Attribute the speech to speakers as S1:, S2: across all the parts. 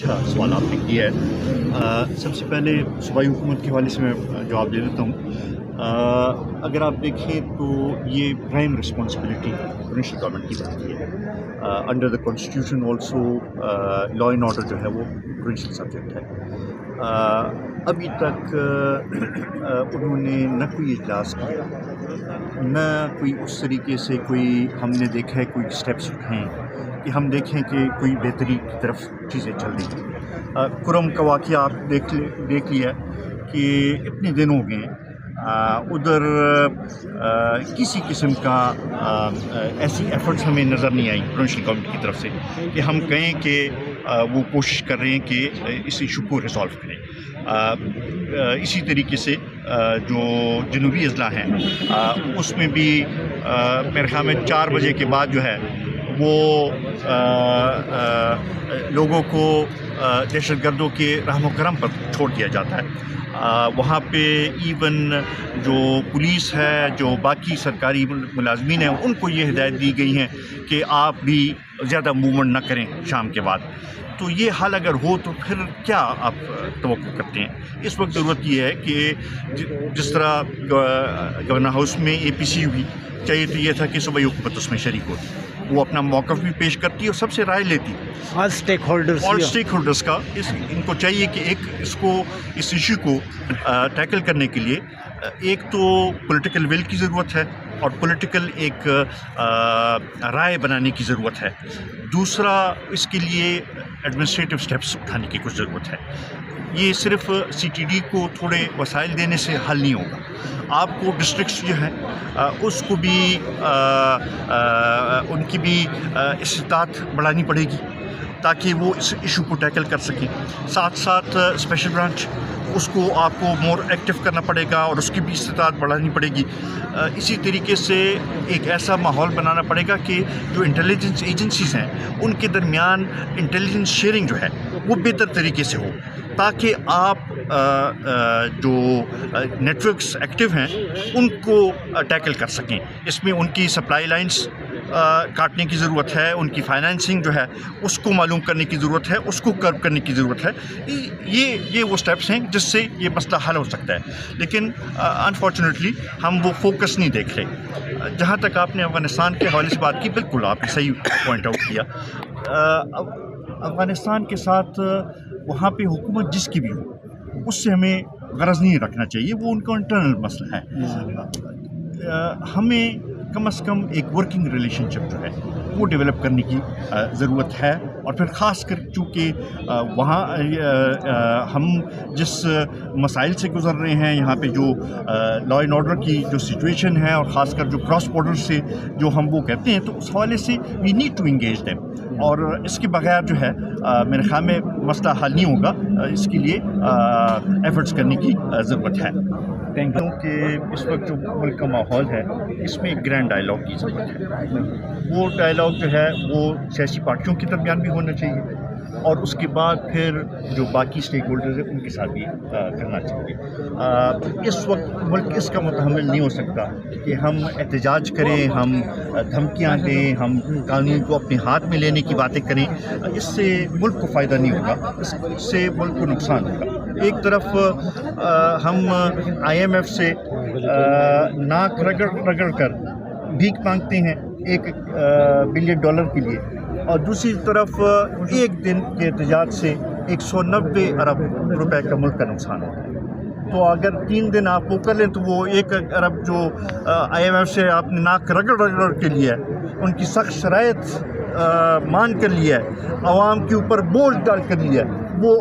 S1: اچھا سوال آپ نے کیا ہے. سب سے پہلے صوبائی حکومت کے حوالے سے میں جواب دے دیتا ہوں. اگر آپ دیکھیں تو یہ پرائم رسپانسبلٹی پروونشل گورنمنٹ کی بنتی ہے. Under the constitution also law and order جو ہے وہ پروونشل سبجیکٹ ہے. ابھی تک انہوں نے نہ کوئی اجلاس کیا، نہ کوئی اس طریقے سے کوئی ہم نے دیکھا ہے کوئی اسٹیپس اٹھائیں کہ ہم دیکھیں کہ کوئی بہتری کی طرف چیزیں چل رہی ہیں. کرم کا واقعہ آپ دیکھ لیا کہ اتنے دن ہو گئے ہیں ادھر کسی قسم کا ایسی ایفرٹس ہمیں نظر نہیں آئی پروونشل گورنمنٹ کی طرف سے کہ ہم کہیں کہ وہ کوشش کر رہے ہیں کہ اس ایشو کو ریزالو کریں. اسی طریقے سے جو جنوبی اضلاع ہیں اس میں بھی میرے خیال میں 4 بجے کے بعد جو ہے وہ لوگوں کو دہشت گردوں کے رحم و کرم پر چھوڑ دیا جاتا ہے. وہاں پہ ایون جو پولیس ہے، جو باقی سرکاری ملازمین ہیں، ان کو یہ ہدایت دی گئی ہیں کہ آپ بھی زیادہ موومنٹ نہ کریں شام کے بعد. تو یہ حال اگر ہو تو پھر کیا آپ توقع کرتے ہیں؟ اس وقت ضرورت یہ ہے کہ جس طرح گورنر ہاؤس میں APC ہوئی، چاہیے تو یہ تھا کہ صوبائی حکومت اس میں شریک ہوتی، وہ اپنا موقف بھی پیش کرتی اور سب سے رائے لیتی.
S2: آل اسٹیک
S1: ہولڈرز کا ان کو چاہیے کہ اس ایشو کو ٹیکل کرنے کے لیے ایک تو پولیٹیکل ول کی ضرورت ہے اور پولیٹیکل ایک رائے بنانے کی ضرورت ہے. دوسرا اس کے لیے ایڈمنسٹریٹو سٹیپس اٹھانے کی کچھ ضرورت ہے. یہ صرف CTD کو تھوڑے وسائل دینے سے حل نہیں ہوگا. آپ کو ڈسٹرکٹس جو ہیں اس کو بھی ان کی بھی استطاعت بڑھانی پڑے گی تاکہ وہ اس ایشو کو ٹیکل کر سکیں. ساتھ ساتھ اسپیشل برانچ اس کو آپ کو مور ایکٹیو کرنا پڑے گا اور اس کی بھی استطاعت بڑھانی پڑے گی. اسی طریقے سے ایک ایسا ماحول بنانا پڑے گا کہ جو انٹیلیجنس ایجنسیز ہیں ان کے درمیان انٹیلیجنس شیئرنگ جو ہے وہ بہتر طریقے سے ہو تاکہ آپ جو نیٹ ورکس ایکٹیو ہیں ان کو ٹیکل کر سکیں. اس میں ان کی سپلائی لائنس کاٹنے کی ضرورت ہے، ان کی فائنینسنگ جو ہے اس کو معلوم کرنے کی ضرورت ہے، اس کو کرب کرنے کی ضرورت ہے. یہ وہ سٹیپس ہیں جس سے یہ مسئلہ حل ہو سکتا ہے. لیکن انفارچونیٹلی ہم وہ فوکس نہیں دیکھ رہے. جہاں تک آپ نے افغانستان کے حوالے سے بات کی، بالکل آپ نے صحیح پوائنٹ آؤٹ کیا. افغانستان کے ساتھ وہاں پہ حکومت جس کی بھی ہو اس سے ہمیں غرض نہیں رکھنا چاہیے، وہ ان کا انٹرنل مسئلہ ہے. ہمیں کم از کم ایک ورکنگ ریلیشن شپ جو ہے وہ ڈیولپ کرنے کی ضرورت ہے. اور پھر خاص کر چونکہ وہاں ہم جس مسائل سے گزر رہے ہیں، یہاں پہ جو لا اینڈ آرڈر کی جو سچویشن ہے اور خاص کر جو کراس بارڈر سے جو ہم وہ کہتے ہیں، تو اس حوالے سے we need to engage them. اور اس کے بغیر جو ہے میرے خیال میں مسئلہ حل نہیں ہوگا. اس کے لیے ایفرٹس کرنے کی ضرورت ہے. کہ اس وقت جو ملک کا ماحول ہے اس میں ایک گرینڈ ڈائلاگ کی ضرورت ہے. وہ ڈائلاگ جو ہے وہ سیاسی پارٹیوں کے درمیان بھی ہونا چاہیے اور اس کے بعد پھر جو باقی اسٹیک ہولڈرز ہیں ان کے ساتھ بھی کرنا چاہیے. اس وقت ملک اس کا متحمل نہیں ہو سکتا کہ ہم احتجاج کریں، ہم دھمکیاں دیں، ہم قانون کو اپنے ہاتھ میں لینے کی باتیں کریں. اس سے ملک کو فائدہ نہیں ہوگا، اس سے ملک کو نقصان ہوگا. ایک طرف ہم IMF سے ناک رگڑ کر بھیک مانگتے ہیں $1 بلین کے لیے، اور دوسری طرف ایک دن کے احتجاج سے 190 ارب روپے کا ملک کا نقصان ہوتا ہے. تو اگر 3 دن آپ وہ کر لیں تو وہ 1 ارب جو IMF سے آپ نے ناک رگڑ کے لیا ہے، ان کی سخت شرائط مان کر لیا ہے، عوام کے اوپر بوجھ ڈال کر لیا ہے، وہ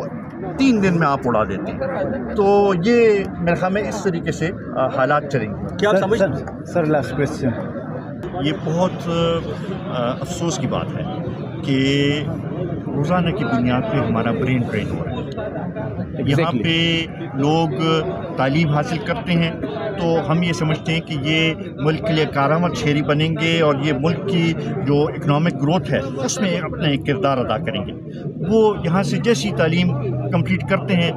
S1: 3 دن میں آپ اڑا دیتے ہیں. تو یہ میرے خیال میں اس طریقے سے حالات چلیں گے.
S2: کیا آپ سمجھتے سر لاسٹ کویسچن؟
S1: یہ بہت افسوس کی بات ہے کہ روزانہ کی بنیاد پہ ہمارا برین ڈرین ہو رہا ہے. یہاں پہ لوگ تعلیم حاصل کرتے ہیں تو ہم یہ سمجھتے ہیں کہ یہ ملک کے لیے کارآمد شہری بنیں گے اور یہ ملک کی جو اکنامک گروتھ ہے اس میں اپنا ایک کردار ادا کریں گے. وہ یہاں سے جیسی تعلیم کمپلیٹ کرتے ہیں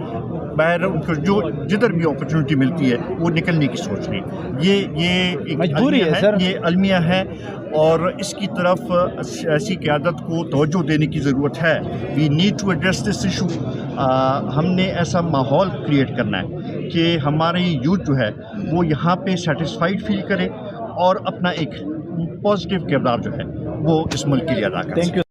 S1: باہر ان کو جو جدھر بھی اپرچونٹی ملتی ہے وہ نکلنے کی سوچ رہی. یہ ایک مجبوری ہے، یہ المیہ ہے. اور اس کی طرف سیاسی قیادت کو توجہ دینے کی ضرورت ہے. We need to address this issue. ہم نے ایسا ماحول کریٹ کرنا ہے کہ ہماری یوتھ جو ہے وہ یہاں پہ سیٹسفائیڈ فیل کرے اور اپنا ایک پازیٹیو کردار جو ہے وہ اس ملک کے لیے ادا کرے.
S2: Thank you.